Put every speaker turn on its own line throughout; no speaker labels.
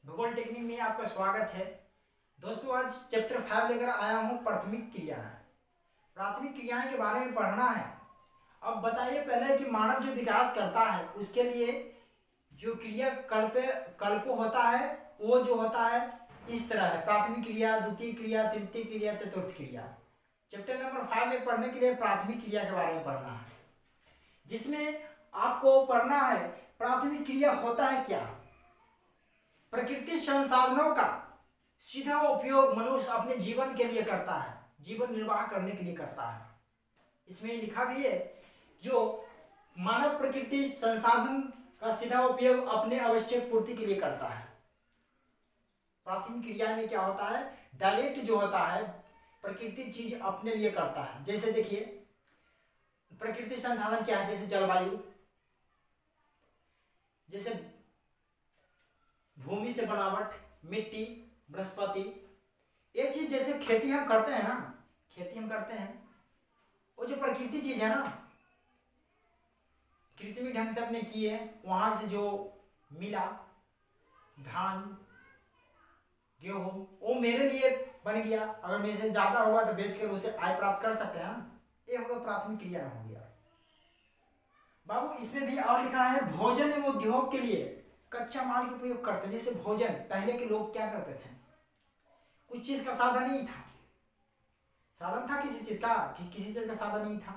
भूगोल टेक्निक में आपका स्वागत है। दोस्तों आज चैप्टर 5 लेकर आया हूँ प्राथमिक क्रियाएं। प्राथमिक क्रियाएं के बारे में पढ़ना है। अब बताइए पहले कि मानव जो विकास करता है उसके लिए जो क्रिया कल्प होता है वो जो होता है इस तरह है: प्राथमिक क्रिया, द्वितीय क्रिया, तृतीय क्रिया, चतुर्थ क्रिया। चैप्टर नंबर 5 में पढ़ने के लिए प्राथमिक क्रिया के बारे में पढ़ना है, जिसमें आपको पढ़ना है प्राथमिक क्रिया होता है क्या। प्रकृति संसाधनों का सीधा उपयोग मनुष्य अपने जीवन के लिए करता है, जीवन निर्वाह करने के लिए करता है। इसमें लिखा भी है जो मानव प्रकृति संसाधन का सीधा उपयोग अपने आवश्यक पूर्ति के लिए करता है। प्राथमिक क्रिया में क्या होता है, डायरेक्ट जो होता है प्रकृति चीज अपने लिए करता है। जैसे देखिए प्रकृति संसाधन क्या है, जैसे जलवायु, जैसे भूमि से बनावट, मिट्टी, वनस्पति, ये चीज जैसे खेती हम करते हैं ना, खेती हम करते हैं, वो जो प्रकृति चीज है ना, कृत्रिम ढंग से अपने किए, वहां से जो मिला धान, गेहूं, वो मेरे लिए बन गया। अगर मेरे से ज्यादा होगा तो बेचकर उसे आय प्राप्त कर सकते हैं ना, ये होगा प्राथमिक क्रिया हो गया। बाबू इसमें भी और लिखा है भोजन एवं उद्योग के लिए कच्चा माल का प्रयोग करते हैं। जैसे भोजन, पहले के लोग क्या करते थे, कुछ चीज का साधन नहीं था, साधन था किसी चीज का, किसी चीज का साधन नहीं था,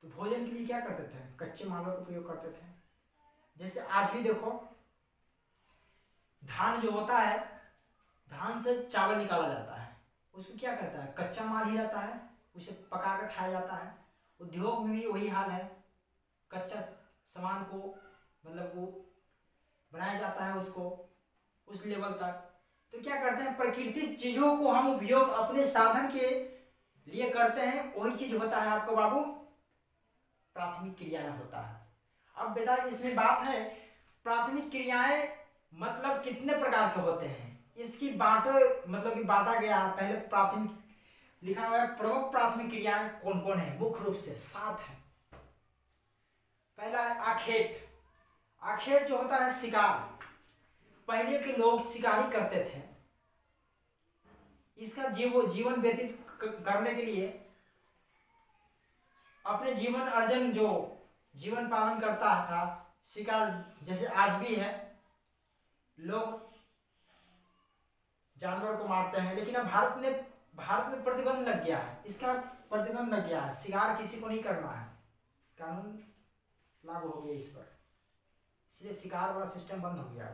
तो भोजन के लिए क्या करते थे, कच्चे मालों का प्रयोग करते थे। जैसे आज भी देखो धान जो होता है, धान से चावल निकाला जाता है, उसको क्या करता है, कच्चा माल ही रहता है, उसे पका कर खाया जाता है। उद्योग में भी वही हाल है, कच्चा सामान को मतलब वो बनाया जाता है उसको उस लेवल तक। तो क्या करते हैं, प्रकृति चीजों को हम उपयोग अपने साधन के लिए करते हैं, वही चीज होता है आपको बाबू प्राथमिक क्रियाएं होता है। अब बेटा इसमें बात है प्राथमिक क्रियाएं मतलब कितने प्रकार के होते हैं, इसकी बांटो मतलब कि बांटा गया है। पहले प्राथमिक लिखा हुआ है प्रमुख प्राथमिक क्रियाएं कौन कौन है, मुख्य रूप से 7 है। पहला है आखेट। आखेट जो होता है शिकार, पहले के लोग शिकारी करते थे, इसका जीवन व्यतीत करने के लिए अपने जीवन अर्जन जो जीवन पालन करता था शिकार, जैसे आज भी है लोग जानवर को मारते हैं, लेकिन अब भारत में प्रतिबंध लग गया है, इसका प्रतिबंध लग गया है, शिकार किसी को नहीं करना है, कानून लागू हो गया इस पर, इसलिए शिकार वाला सिस्टम बंद हो गया।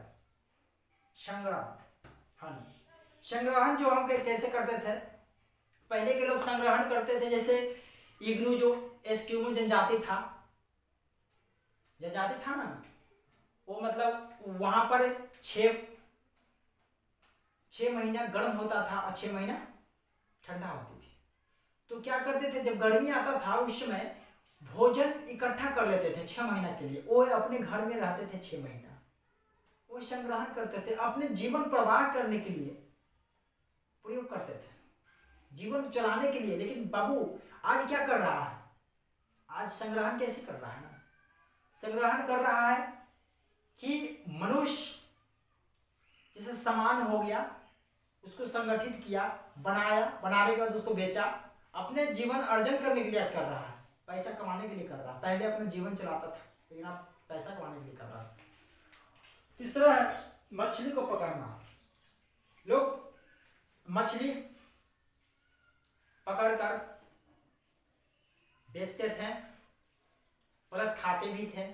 संग्रहण, संग्रहण जो हम कैसे करते थे, पहले के लोग संग्रहण करते थे। जैसे इग्नू जो एस्किमो जनजाति था ना, वो मतलब वहां पर 6 महीना गर्म होता था और 6 महीना ठंडा होती थी। तो क्या करते थे, जब गर्मी आता था उस समय भोजन इकट्ठा कर लेते थे 6 महीना के लिए, वो अपने घर में रहते थे 6 महीना, वो संग्रहण करते थे, अपने जीवन प्रवाह करने के लिए प्रयोग करते थे, जीवन चलाने के लिए। लेकिन बाबू आज क्या कर रहा है, आज संग्रहण कैसे कर रहा है ना, संग्रहण कर रहा है कि मनुष्य जैसे सामान हो गया, उसको संगठित किया, बनाया, बनाने के बाद उसको बेचा, अपने जीवन अर्जन करने के लिए आज कर रहा है, पैसा कमाने के लिए कर रहा है। पहले अपना जीवन चलाता था, लेकिन आप पैसा कमाने के लिए कर रहा है। तीसरा है मछली को पकड़ना। लोग मछली पकड़कर बेचते थे, प्लस खाते भी थे,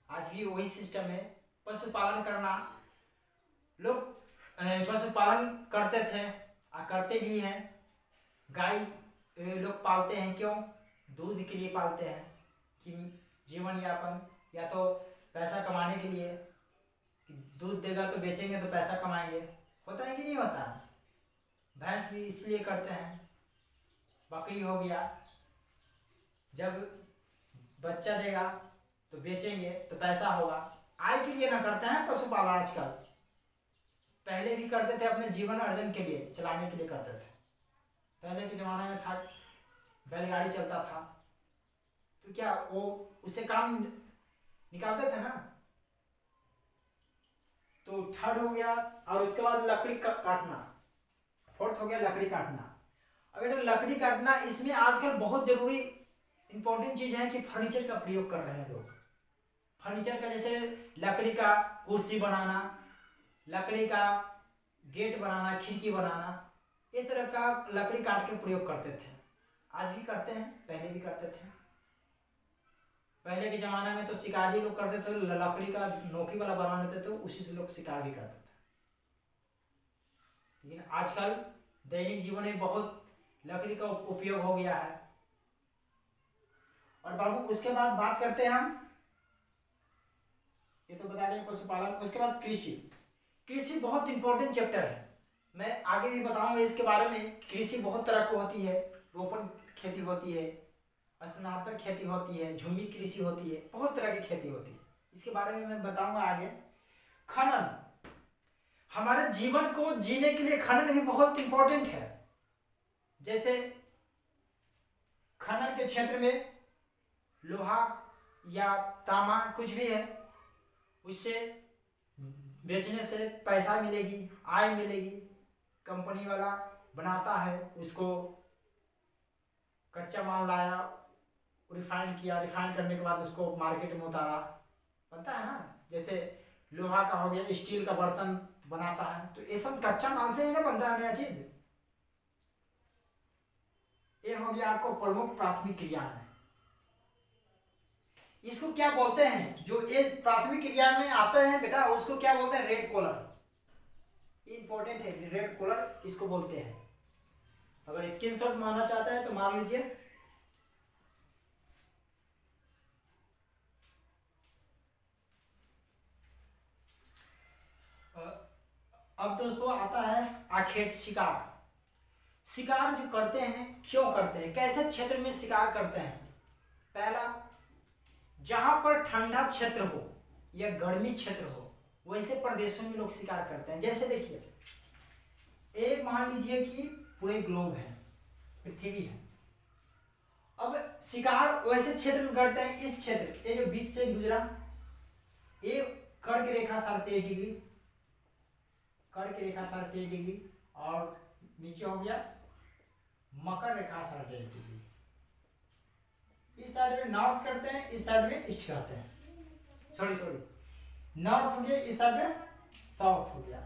आज भी वही सिस्टम है। पशुपालन करना, लोग पशुपालन करते थे और करते भी हैं। गाय लोग पालते हैं, क्यों, दूध के लिए पालते हैं कि जीवन यापन, या तो पैसा कमाने के लिए कि दूध देगा तो बेचेंगे तो पैसा कमाएंगे, होता है कि नहीं होता। भैंस भी इसलिए करते हैं, बकरी हो गया, जब बच्चा देगा तो बेचेंगे तो पैसा होगा, आय के लिए ना करते हैं पशुपालन आजकल, पहले भी करते थे अपने जीवन अर्जन के लिए, चलाने के लिए करते थे। पहले के जमाने में था बैलगाड़ी चलता था, तो क्या वो उससे काम निकालते थे ना, तो थर्ड हो गया। और उसके बाद लकड़ी काटना, फोर्थ हो गया लकड़ी काटना। अब बेटा लकड़ी काटना, इसमें आजकल बहुत जरूरी इंपॉर्टेंट चीज है कि फर्नीचर का प्रयोग कर रहे हैं लोग। फर्नीचर का जैसे लकड़ी का कुर्सी बनाना, लकड़ी का गेट बनाना, खिड़की बनाना, इस तरह का लकड़ी काट के प्रयोग करते थे। आज भी करते हैं, पहले भी करते थे। पहले के जमाने में तो शिकारी लोग करते थे, लकड़ी का नोकी वाला बना लेते थे, उसी से लोग शिकार भी करते थे। लेकिन आजकल दैनिक जीवन में बहुत लकड़ी का उपयोग हो गया है। और बाबू उसके बाद बात करते हैं हम, ये तो बता दें पशुपालन। उसके बाद कृषि। कृषि बहुत इंपॉर्टेंट चैप्टर है, मैं आगे भी बताऊंगा इसके बारे में। कृषि बहुत तरह की होती है, रोपण खेती होती है, स्थानांतर खेती होती है, झुमी कृषि होती है, बहुत तरह की खेती होती है। इसके बारे में मैं बताऊंगा आगे। खनन, हमारे जीवन को जीने के लिए खनन भी बहुत इंपॉर्टेंट है। जैसे खनन के क्षेत्र में लोहा या तांबा कुछ भी है, उससे बेचने से पैसा मिलेगी, आय मिलेगी। कंपनी वाला बनाता है, उसको कच्चा माल लाया, रिफाइन किया, रिफाइन करने के बाद उसको मार्केट में उतारा, बनता है ना। जैसे लोहा का हो गया, स्टील का बर्तन बनाता है, तो ये सब कच्चा माल से ही ना बनता है नया चीज। ये हो गया आपको प्रमुख प्राथमिक क्रिया है। इसको क्या बोलते हैं, जो ये प्राथमिक क्रिया में आते हैं बेटा, उसको क्या बोलते हैं, रेड कॉलर। इंपॉर्टेंट है, रेड कॉलर इसको बोलते हैं। अगर स्क्रीनशॉट मारना चाहता है तो मार लीजिए। अब दोस्तों आता है आखेट, शिकार। शिकार जो करते हैं, क्यों करते हैं, कैसे क्षेत्र में शिकार करते हैं। पहला, जहां पर ठंडा क्षेत्र हो या गर्मी क्षेत्र हो, वैसे प्रदेशों में लोग शिकार करते हैं। जैसे देखिए, ये मान लीजिए कि पूरे ग्लोब है, पृथ्वी है। अब शिकार वैसे क्षेत्र में करते हैं, इस क्षेत्र, ये जो बीच से गुजरा, ये कर्क रेखा 37 डिग्री, कर्क रेखा 37 डिग्री, और नीचे हो गया मकर रेखा 37 डिग्री। इस साइड में नॉर्थ करते हैं, इस साइड में ईस्ट करते हैं। सॉरी नॉर्थ हो गया, इस साइड में साउथ हो गया।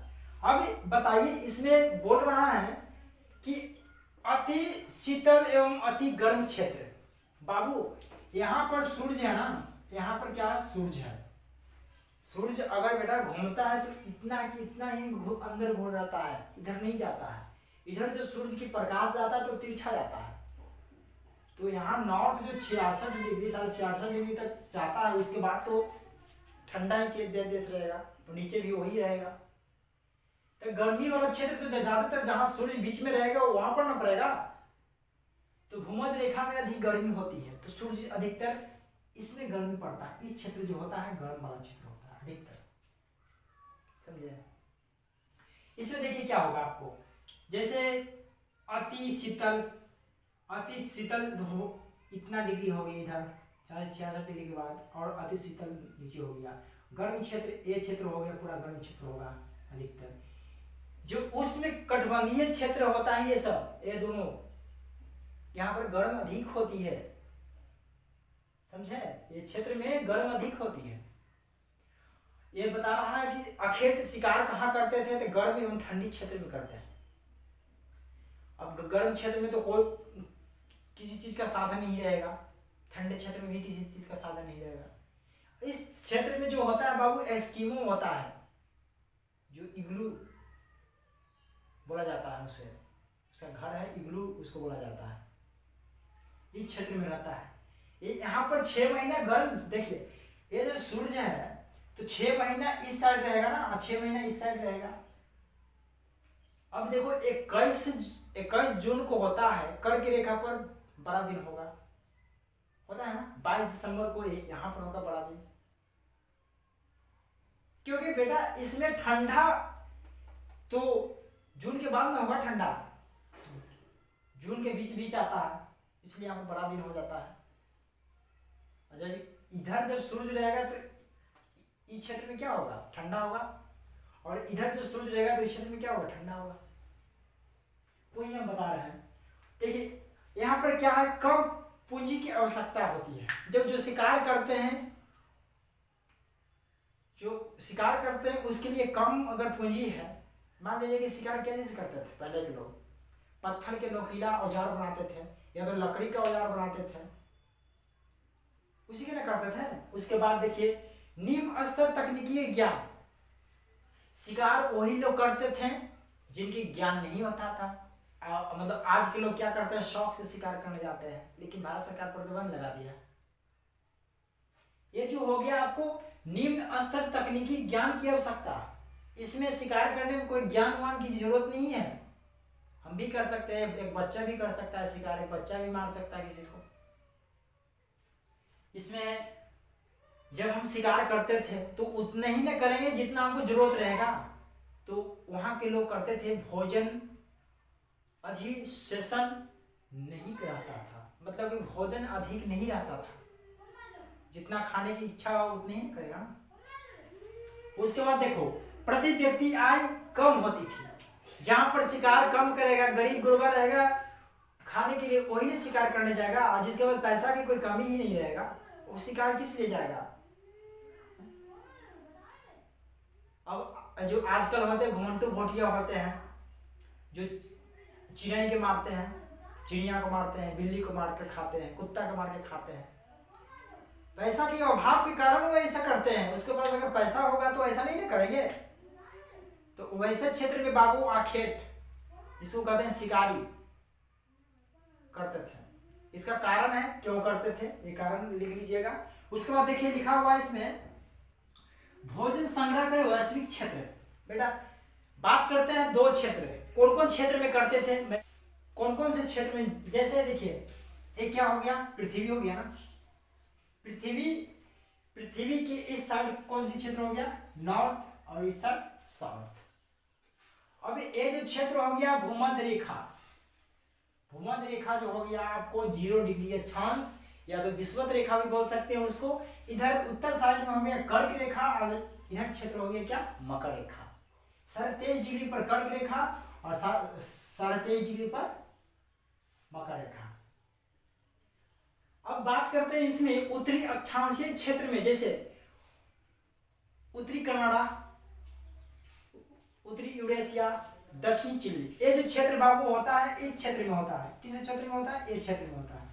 अब बताइए, इसमें बोल रहा है कि अति शीतल एवं अति गर्म क्षेत्र। बाबू यहाँ पर सूर्य है ना, यहाँ पर क्या है, सूर्य है। सूर्य अगर बेटा घूमता है तो इतना कि इतना ही अंदर घूम रहता है, इधर नहीं जाता है। इधर जो सूर्य की प्रकाश जाता है तो तिरछा जाता है। तो यहाँ नॉर्थ जो 66 डिग्री, 66 डिग्री तक जाता है, उसके बाद तो ठंडा ही देश रहेगा, तो नीचे भी वही रहेगा। तो गर्मी वाला क्षेत्र तो ज्यादातर जहां सूर्य बीच में रहेगा वहां पर ना पड़ेगा, तो भूमध्य रेखा में अधिक गर्मी होती है, तो सूर्य अधिकतर इसमें गर्मी पड़ता है। इस क्षेत्र जो होता है गर्म वाला क्षेत्र होता है अधिकतर, समझे। इसमें देखिए क्या होगा आपको, जैसे अति शीतल, अति शीतल इतना डिग्री हो गई इधर 66 डिग्री के बाद, और अति शीतल नीचे हो गया। गर्म क्षेत्र, ये क्षेत्र हो गया पूरा गर्म क्षेत्र होगा अधिकतर। जो उसमें कटिबंधीय क्षेत्र होता है, ये सब, ये दोनों यहाँ पर गर्म अधिक होती है, समझे। ये क्षेत्र में गर्म अधिक होती है। ये बता रहा है कि अखेट शिकार कहाँ करते थे, तो गर्म एवं ठंडी क्षेत्र में करते हैं। अब गर्म क्षेत्र में तो कोई किसी चीज का साधन नहीं रहेगा, ठंडे क्षेत्र में भी किसी चीज का साधन नहीं रहेगा। इस क्षेत्र में जो होता है बाबू, एस्किमो होता है, जो इग्लू बोला जाता है उसे, उसका घर है इग्लू, उसको बोला जाता है। इस क्षेत्र में रहता है ये। यहाँ पर 6 महीना गर्म, देखिए ये जो सूर्य है तो 6 महीना इस साइड रहेगा ना, 6 महीना इस साइड रहेगा। अब देखो 21 जून को होता है, कर्क रेखा पर बड़ा दिन होता है ना, 22 दिसंबर को यहाँ पर होगा बड़ा दिन। क्योंकि बेटा इसमें ठंडा तो जून के बाद में होगा, ठंडा जून के बीच आता है, इसलिए यहाँ पर बड़ा दिन हो जाता है। जब इधर जब सूर्य रहेगा तो इस क्षेत्र में क्या होगा, ठंडा होगा। और इधर जो सूरज रहेगा तो इस क्षेत्र में क्या होगा, ठंडा होगा। वही हम बता रहे हैं। देखिए यहाँ पर क्या है, कम पूंजी की आवश्यकता होती है। जब जो शिकार करते हैं उसके लिए कम अगर पूंजी है, मान लीजिए कि शिकार कैसे करते थे पहले के लोग, पत्थर के नोकीला औजार बनाते थे या तो लकड़ी का औजार बनाते थे, उसी के ना करते थे। उसके बाद देखिए निम्न स्तर तकनीकी ज्ञान, शिकार वही लोग करते थे जिनकी ज्ञान नहीं होता था। मतलब आज के लोग क्या करते हैं, शौक से शिकार करने जाते हैं, लेकिन भारत सरकार प्रतिबंध लगा दिया। ये जो हो गया आपको निम्न स्तर तकनीकी ज्ञान की आवश्यकता, इसमें शिकार करने में कोई ज्ञानवान की जरूरत नहीं है, हम भी कर सकते हैं, एक बच्चा भी कर सकता है शिकार, एक बच्चा भी मार सकता है किसी को। इसमें जब हम शिकार करते थे तो उतना ही ना करेंगे जितना हमको जरूरत रहेगा। तो वहां के लोग करते थे भोजन अधिशेषण नहीं रहता था, मतलब कि भोजन अधिक नहीं रहता था, जितना खाने की इच्छा हो उतनी ही करेगा ना। उसके बाद देखो प्रति व्यक्ति आय कम होती थी। जहां पर शिकार कम करेगा, गरीब गुरबा रहेगा, खाने के लिए वही ना शिकार करने जाएगा, जिसके बाद पैसा की कोई कमी ही नहीं रहेगा, वो शिकार किस लिए जाएगा। अब जो आजकल होते हैं घुमंटू भोटिया होते हैं, जो चिड़ै के मारते हैं, चिड़िया को मारते हैं, बिल्ली को मार कर खाते हैं, कुत्ता को मार के खाते हैं, पैसा के अभाव के कारण वो ऐसा करते हैं। उसके पास अगर पैसा होगा तो ऐसा नहीं ना करेंगे। तो वैसे क्षेत्र में बाबू आखेट, जिसको कहते हैं शिकारी, करते थे। इसका कारण है क्यों करते थे, ये कारण लिख लीजिएगा। उसके बाद देखिए लिखा हुआ है इसमें भोजन संग्रह का वैश्विक क्षेत्र। बेटा बात करते हैं दो क्षेत्र, कौन कौन क्षेत्र में करते थे, कौन कौन से क्षेत्र में, जैसे देखिए एक क्या हो गया, पृथ्वी हो गया ना, पृथ्वी के इस साइड कौन सी क्षेत्र हो गया, नॉर्थ, और इस साइड साउथ। अब ये जो क्षेत्र हो गया भूमध्य रेखा, भूमध्य रेखा जो हो गया आपको 0 डिग्री अक्षांश, या तो विषुवत रेखा भी बोल सकते हैं उसको। इधर उत्तर साइड में हो गया कर्क रेखा, और इधर क्षेत्र हो गया क्या, मकर रेखा। 23.5 डिग्री पर कर्क रेखा और 23.5 डिग्री पर मकर रेखा। अब बात करते हैं इसमें उत्तरी अक्षांशीय क्षेत्र में, जैसे उत्तरी कनाडा, उत्तरी यूरेशिया, दक्षिण चिली, ये जो क्षेत्र बाबू होता है इस क्षेत्र में होता है। किस क्षेत्र में होता है, इस क्षेत्र में होता है।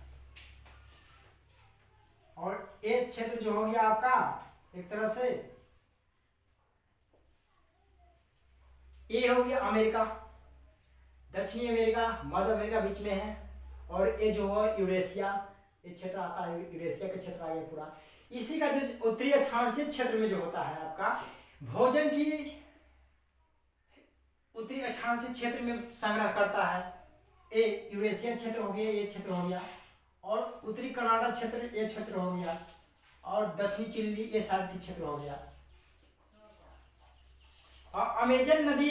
और ये क्षेत्र जो हो गया आपका एक तरह से, ये हो गया अमेरिका, दक्षिणी अमेरिका, मध्य अमेरिका बीच में है, और ये जो है यूरेशिया, ये क्षेत्र आता है, यूरेशिया का क्षेत्र आ गया पूरा। इसी का जो उत्तरी अक्षांशीय क्षेत्र में जो होता है आपका भोजन की, उत्तरी अक्षांशीय क्षेत्र में संग्रह करता है, ये यूरेशिया क्षेत्र हो गया, ये क्षेत्र हो गया, और उत्तरी कनाडा क्षेत्र ये क्षेत्र हो गया, और दक्षिणी चिली ये साइड की क्षेत्र हो गया। और अमेजन नदी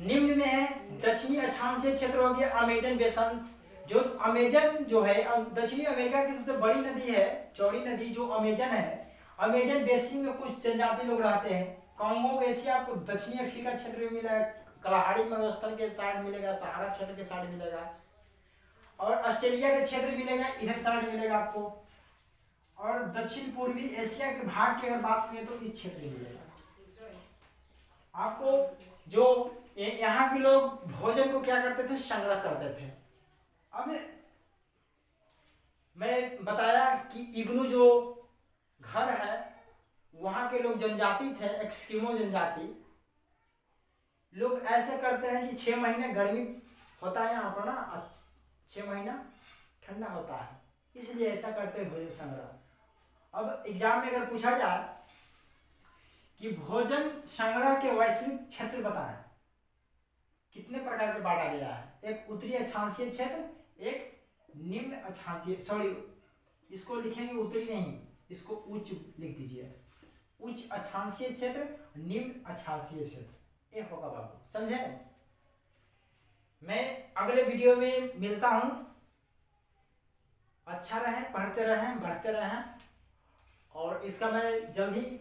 निम्न में है, दक्षिणी अक्षांशीय क्षेत्र हो गया अमेजन बेसन। जो अमेजन जो है दक्षिणी अमेरिका की सबसे बड़ी नदी है, चौड़ी नदी जो अमेजन है, अमेजन बेसिन में कुछ जनजाति लोग रहते हैं। कांगो एशिया आपको दक्षिणी अफ्रीका क्षेत्र में मिलेगा, कलाहाड़ी मरुस्थल के साइड मिलेगा, सहारा क्षेत्र के साइड मिलेगा, और ऑस्ट्रेलिया के क्षेत्र मिलेगा, इधर साइड मिलेगा आपको, और दक्षिण पूर्वी एशिया के भाग की अगर बात करें तो इस क्षेत्र में मिलेगा आपको। जो यहाँ के लोग भोजन को क्या करते थे, संग्रह करते थे। अब मैं बताया कि इग्नू जो घर है वहां के लोग जनजाति थे, एस्किमो जनजाति लोग ऐसे करते हैं कि 6 महीने गर्मी होता है यहाँ पर ना, 6 महीना ठंडा होता है, इसलिए ऐसा करते हैं भोजन संग्रह। अब एग्जाम में अगर पूछा जाए कि भोजन संग्रह के वैश्विक क्षेत्र बताएं, कितने प्रकार के बांटा गया है, एक उत्तरी अक्षांशीय क्षेत्र, एक निम्न अक्षांशीय, सॉरी इसको लिखेंगे उत्तरी नहीं, इसको उच्च लिख दीजिए, उच्च अक्षांशीय क्षेत्र, निम्न अक्षांशीय क्षेत्र, ये होगा बाबू, समझे। मैं अगले वीडियो में मिलता हूं, अच्छा रहें, पढ़ते रहें, बढ़ते रहें, और इसका मैं जल्द ही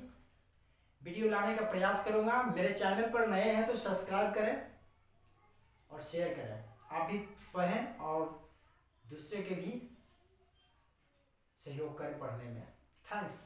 वीडियो लाने का प्रयास करूंगा। मेरे चैनल पर नए हैं तो सब्सक्राइब करें और शेयर करें। आप भी पढ़ें और दूसरे के भी सहयोग करें पढ़ने में। थैंक्स।